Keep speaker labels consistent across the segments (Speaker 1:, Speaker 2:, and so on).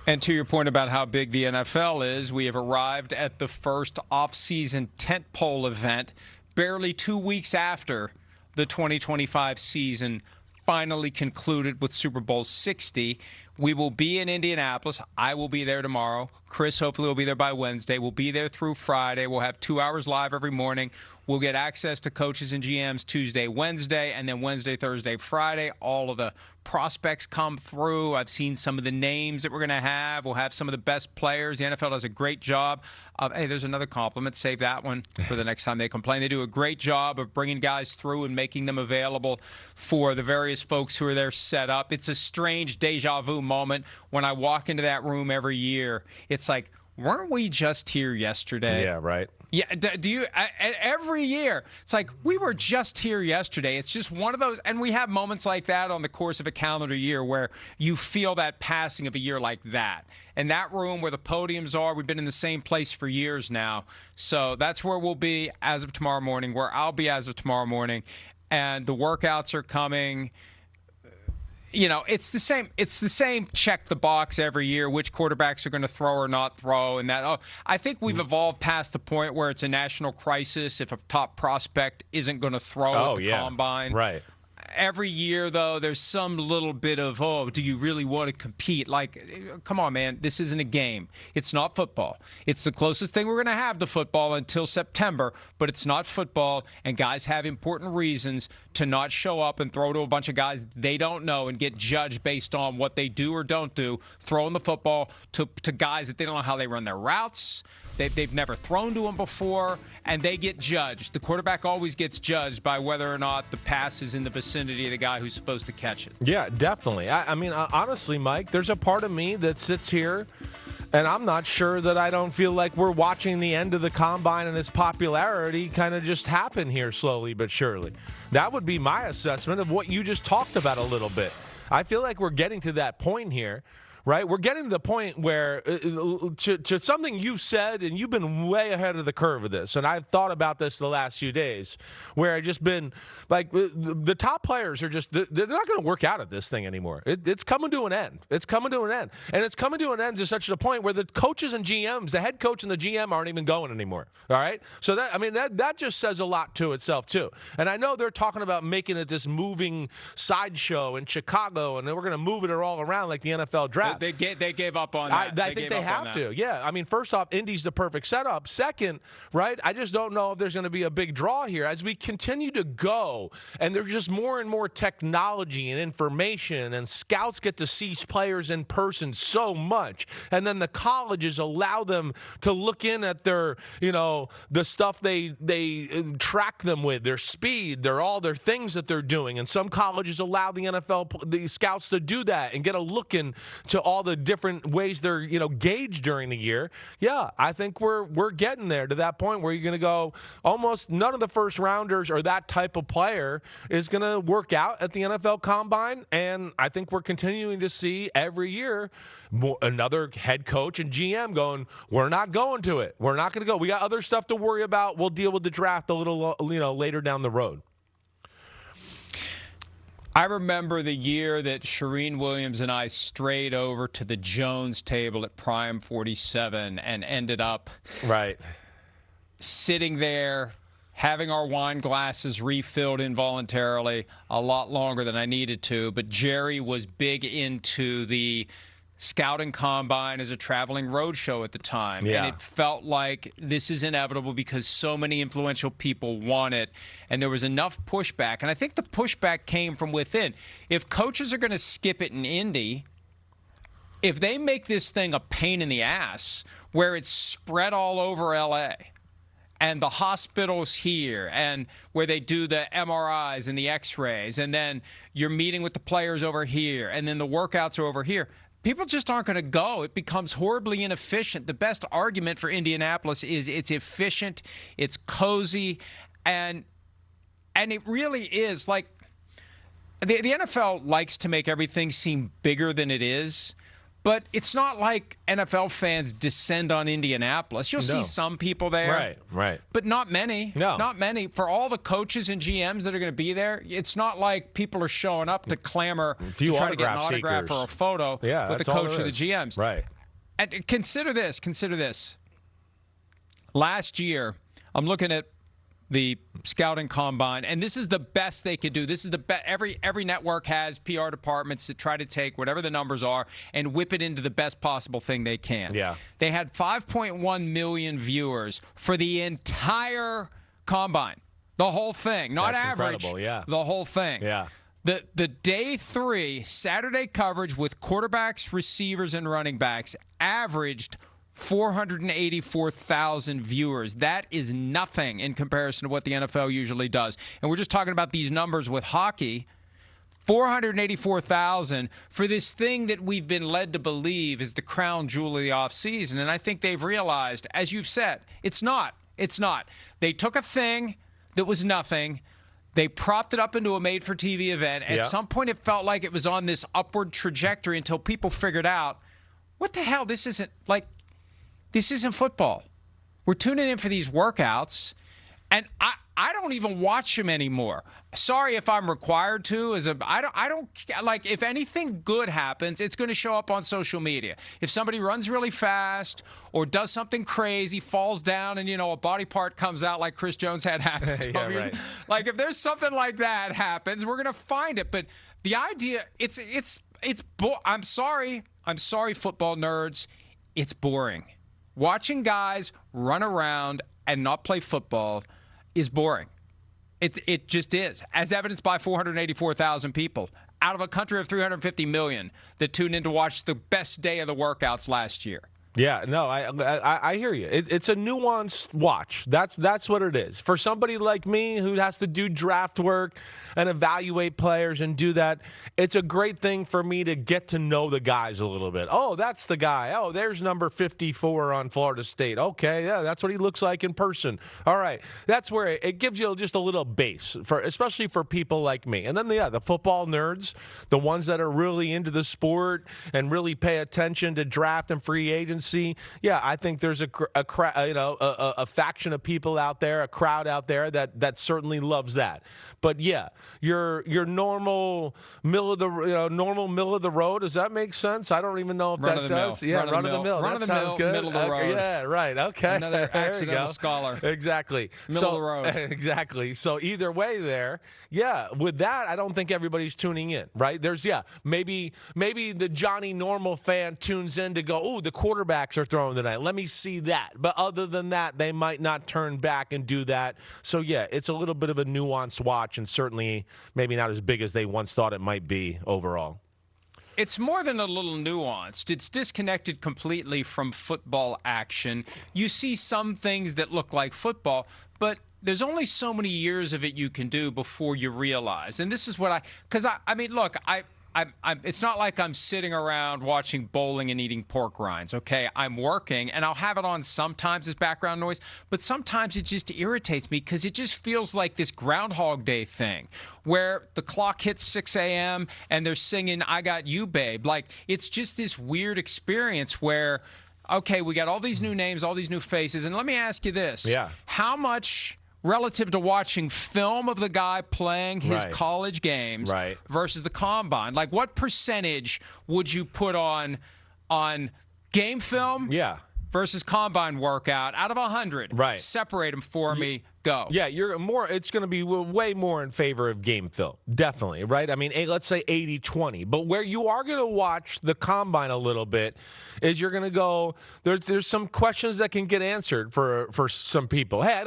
Speaker 1: And to your point about how big the NFL is, we have arrived at the first offseason tentpole event barely 2 weeks after the 2025 season finally concluded with Super Bowl 60. We will be in Indianapolis. I will be there tomorrow. Chris hopefully will be there by Wednesday. We'll be there through Friday. We'll have 2 hours live every morning. We'll get access to coaches and GMs Tuesday, Wednesday, and then Wednesday, Thursday, Friday. All of the prospects come through. I've seen some of the names that we're going to have. We'll have some of the best players. The NFL does a great job of, hey, there's another compliment. Save that one for the next time they complain. They do a great job of bringing guys through and making them available for the various folks who are there set up. It's a strange deja vu moment when I walk into that room every year. It's like, weren't we just here yesterday?
Speaker 2: Yeah, right.
Speaker 1: Yeah, do you every year? It's like we were just here yesterday. It's just one of those, and we have moments like that on the course of a calendar year where you feel that passing of a year like that. And that room where the podiums are, we've been in the same place for years now. So that's where we'll be as of tomorrow morning, where I'll be as of tomorrow morning, and the workouts are coming. You know, it's the same check the box every year, which quarterbacks are going to throw or not throw. And that, I think we've evolved past the point where it's a national crisis if a top prospect isn't going to throw at the combine.
Speaker 2: Right.
Speaker 1: Every year, though, there's some little bit of, do you really want to compete? Like, come on, man, this isn't a game. It's not football. It's the closest thing we're going to have to football until September, but it's not football, and guys have important reasons to not show up and throw to a bunch of guys they don't know and get judged based on what they do or don't do, throwing the football to guys that they don't know how they run their routes. They've never thrown to them before, and they get judged. The quarterback always gets judged by whether or not the pass is in the vicinity of the guy who's supposed to catch it.
Speaker 2: Yeah, definitely. I mean, honestly, Mike, there's a part of me that sits here, and I'm not sure that I don't feel like we're watching the end of the combine and its popularity kind of just happen here slowly but surely. That would be my assessment of what you just talked about a little bit. I feel like we're getting to that point here. Right? We're getting to the point where, to something you've said, and you've been way ahead of the curve of this, and I've thought about this the last few days, where I've just been, like, the top players are just, they're not going to work out at this thing anymore. It's coming to an end. It's coming to an end. And it's coming to an end to such a point where the coaches and GMs, the head coach and the GM aren't even going anymore. All right? So, that just says a lot to itself, too. And I know they're talking about making it this moving sideshow in Chicago, and we're going to move it all around like the NFL draft.
Speaker 1: They gave up on that.
Speaker 2: I think they have to. Yeah. I mean, first off, Indy's the perfect setup. Second, right, I just don't know if there's going to be a big draw here. As we continue to go, and there's just more and more technology and information, and scouts get to see players in person so much, and then the colleges allow them to look in at their, the stuff they track them with, their speed, all their things that they're doing. And some colleges allow the NFL, the scouts to do that and get a look into all the different ways they're, gauged during the year. Yeah, I think we're getting there to that point where you're going to go, almost none of the first rounders or that type of player is going to work out at the NFL Combine. And I think we're continuing to see every year another head coach and GM going, we're not going to it. We're not going to go. We got other stuff to worry about. We'll deal with the draft a little, later down the road.
Speaker 1: I remember the year that Shireen Williams and I strayed over to the Jones table at Prime 47 and ended up sitting there, having our wine glasses refilled involuntarily a lot longer than I needed to. But Jerry was big into the Scouting Combine as a traveling roadshow at the time.
Speaker 2: Yeah.
Speaker 1: And it felt like this is inevitable because so many influential people want it. And there was enough pushback. And I think the pushback came from within. If coaches are going to skip it in Indy, if they make this thing a pain in the ass where it's spread all over L.A., and the hospitals here, and where they do the MRIs and the X-rays, and then you're meeting with the players over here, and then the workouts are over here, people just aren't going to go. It becomes horribly inefficient. The best argument for Indianapolis is it's efficient, it's cozy, and it really is like the NFL likes to make everything seem bigger than it is. But it's not like NFL fans descend on Indianapolis. You'll see some people there.
Speaker 2: Right.
Speaker 1: But not many.
Speaker 2: No.
Speaker 1: Not many. For all the coaches and GMs that are going to be there, it's not like people are showing up to clamor to try to get an autograph or a photo with the coach or the GMs.
Speaker 2: Right.
Speaker 1: And consider this. Last year, I'm looking at the scouting combine, and this is the best they could do. This is the best. Every network has PR departments that try to take whatever the numbers are and whip it into the best possible thing they can.
Speaker 2: Yeah.
Speaker 1: They had 5.1 million viewers for the entire combine, the whole thing, not
Speaker 2: That's
Speaker 1: average.
Speaker 2: incredible, yeah.
Speaker 1: The whole thing.
Speaker 2: Yeah.
Speaker 1: The day 3 Saturday coverage with quarterbacks, receivers, and running backs averaged 484,000 viewers. That is nothing in comparison to what the NFL usually does. And we're just talking about these numbers with hockey. 484,000 for this thing that we've been led to believe is the crown jewel of the offseason. And I think they've realized, as you've said, it's not. It's not. They took a thing that was nothing. They propped it up into a made-for-TV event. At some point, it felt like it was on this upward trajectory until people figured out, what the hell, this isn't football. We're tuning in for these workouts, and I don't even watch them anymore. Sorry if I'm required to. I don't like, if anything good happens, it's going to show up on social media. If somebody runs really fast or does something crazy, falls down, and a body part comes out like Chris Jones had happen.
Speaker 2: Right.
Speaker 1: Like, if there's something like that happens, we're going to find it. But the idea, I'm sorry, football nerds, it's boring. Watching guys run around and not play football is boring. It just is, as evidenced by 484,000 people out of a country of 350 million that tuned in to watch the best day of the workouts last year.
Speaker 2: Yeah, no, I hear you. It's a nuanced watch. That's what it is. For somebody like me who has to do draft work and evaluate players and do that, it's a great thing for me to get to know the guys a little bit. Oh, that's the guy. Oh, there's number 54 on Florida State. Okay, yeah, that's what he looks like in person. All right, that's where it gives you just a little base, especially for people like me. And then, the football nerds, the ones that are really into the sport and really pay attention to draft and free agency. Yeah, I think there's a faction of people out there, a crowd out there that certainly loves that. But yeah, your normal middle of the road. Does that make sense? I don't even know if that does. Yeah, run of the mill. That sounds good.
Speaker 1: Middle of the road.
Speaker 2: Yeah, right. Okay.
Speaker 1: Another accidental scholar.
Speaker 2: Exactly.
Speaker 1: Middle of the road.
Speaker 2: Exactly. So either way, with that, I don't think everybody's tuning in. Right? There's maybe the Johnny Normal fan tunes in to go, oh, the quarterbacks are throwing tonight. Let me see that. But other than that, they might not turn back and do that. So, yeah, it's a little bit of a nuanced watch and certainly maybe not as big as they once thought it might be overall.
Speaker 1: It's more than a little nuanced. It's disconnected completely from football action. You see some things that look like football, but there's only so many years of it you can do before you realize. And this is what it's not like I'm sitting around watching bowling and eating pork rinds, okay? I'm working, and I'll have it on sometimes as background noise, but sometimes it just irritates me because it just feels like this Groundhog Day thing where the clock hits 6 a.m. and they're singing, I Got You, Babe. Like, it's just this weird experience where, okay, we got all these new names, all these new faces, and let me ask you this.
Speaker 2: Yeah.
Speaker 1: How much, relative to watching film of the guy playing his college games versus the combine, like what percentage would you put on game film versus combine workout out of 100?
Speaker 2: Right.
Speaker 1: Separate them for me. Go.
Speaker 2: Yeah, it's going to be way more in favor of game film. Definitely, right? I mean, let's say 80-20. But where you are going to watch the combine a little bit is you're going to go, there's some questions that can get answered for some people. Hey,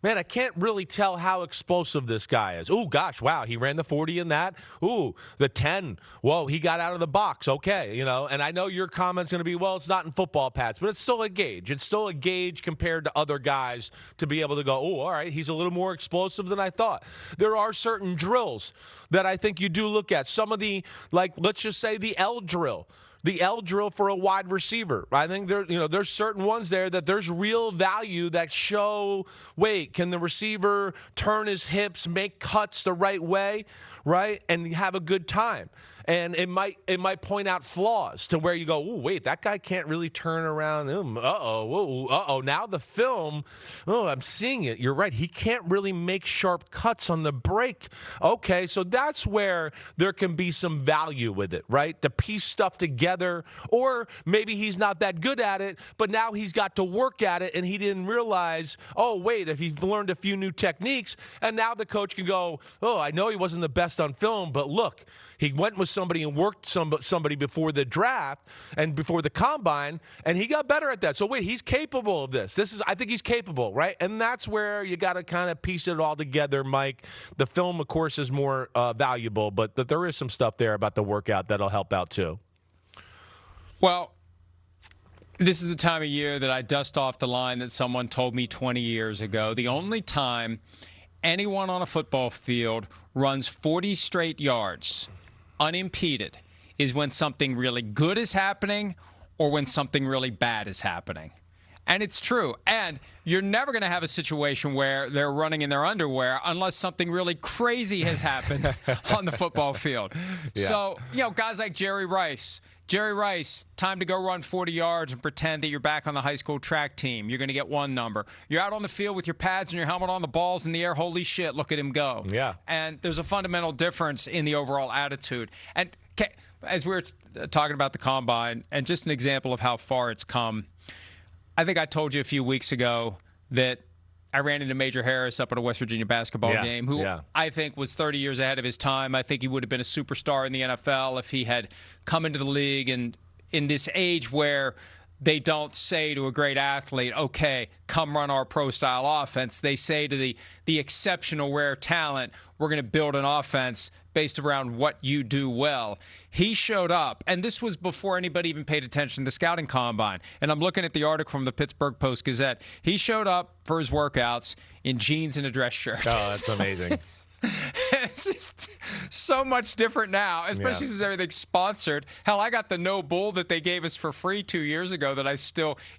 Speaker 2: I can't really tell how explosive this guy is. Ooh, gosh, wow, he ran the 40 in that. Ooh, the 10. Whoa, he got out of the box. Okay, and I know your comment's going to be, well, it's not in football pads, but it's still a gauge. It's still a gauge compared to other guys to be able to go, oh, all right, he's a little more explosive than I thought. There are certain drills that I think you do look at. Some of the, let's just say the L drill. The L drill for a wide receiver. I think there's certain ones there that there's real value that show, wait, can the receiver turn his hips, make cuts the right way? right, and have a good time. And it might point out flaws to where you go, oh, wait, that guy can't really turn around. Now the film, I'm seeing it. You're right. He can't really make sharp cuts on the break. Okay, so that's where there can be some value with it, right? To piece stuff together, or maybe he's not that good at it, but now he's got to work at it, and he didn't realize, oh, wait, if he's learned a few new techniques, and now the coach can go, oh, I know he wasn't the best on film, but look, he went with somebody and worked somebody before the draft and before the combine, and he got better at that. So wait, he's capable of this. I think he's capable, right? And that's where you got to kind of piece it all together, Mike. The film, of course, is more valuable, but there is some stuff there about the workout that'll help out too.
Speaker 1: Well, this is the time of year that I dust off the line that someone told me 20 years ago. The only time anyone on a football field runs 40 straight yards unimpeded is when something really good is happening or when something really bad is happening. And it's true. And you're never going to have a situation where they're running in their underwear unless something really crazy has happened on the football field. Yeah. So, guys like Jerry Rice, time to go run 40 yards and pretend that you're back on the high school track team. You're going to get one number. You're out on the field with your pads and your helmet on, the ball's in the air. Holy shit, look at him go.
Speaker 2: Yeah.
Speaker 1: And there's a fundamental difference in the overall attitude. And as we were talking about the combine, and just an example of how far it's come, I think I told you a few weeks ago that I ran into Major Harris up at a West Virginia basketball game, who I think was 30 years ahead of his time. I think he would have been a superstar in the NFL if he had come into the league and in this age where they don't say to a great athlete, okay, come run our pro-style offense. They say to the exceptional rare talent, we're going to build an offense based around what you do well. He showed up, and this was before anybody even paid attention to the scouting combine. And I'm looking at the article from the Pittsburgh Post-Gazette. He showed up for his workouts in jeans and a dress shirt.
Speaker 2: Oh, that's amazing.
Speaker 1: It's just so much different now, especially since everything's sponsored. Hell, I got the No Bull that they gave us for free 2 years ago that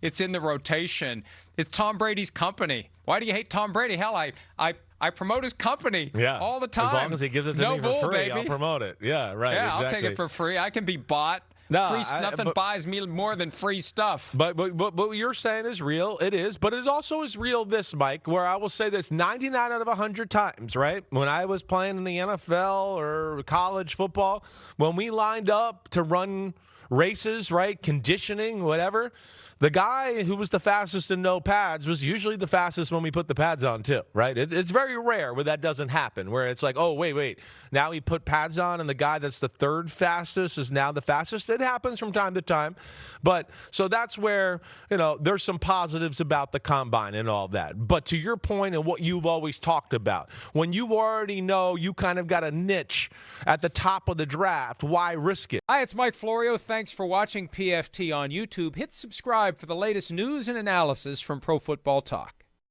Speaker 1: it's in the rotation. It's Tom Brady's company. Why do you hate Tom Brady? Hell, I promote his company all the time.
Speaker 2: As long as he gives it to me for free,
Speaker 1: baby.
Speaker 2: I'll promote it. Yeah, right.
Speaker 1: Yeah,
Speaker 2: exactly.
Speaker 1: I'll take it for free. I can be bought. Nothing buys me more than free stuff.
Speaker 2: But what you're saying is real. It is. But it also is real this, Mike, where I will say this 99 out of 100 times, right? When I was playing in the NFL or college football, when we lined up to run races, right, conditioning, whatever, the guy who was the fastest in no pads was usually the fastest when we put the pads on too, right? It's very rare where that doesn't happen, where it's like, oh, wait, now he put pads on and the guy that's the third fastest is now the fastest. It happens from time to time. But so that's where, there's some positives about the combine and all that. But to your point and what you've always talked about, when you already know you kind of got a niche at the top of the draft, why risk it?
Speaker 1: Hi, it's Mike Florio. Thanks for watching PFT on YouTube. Hit subscribe for the latest news and analysis from Pro Football Talk.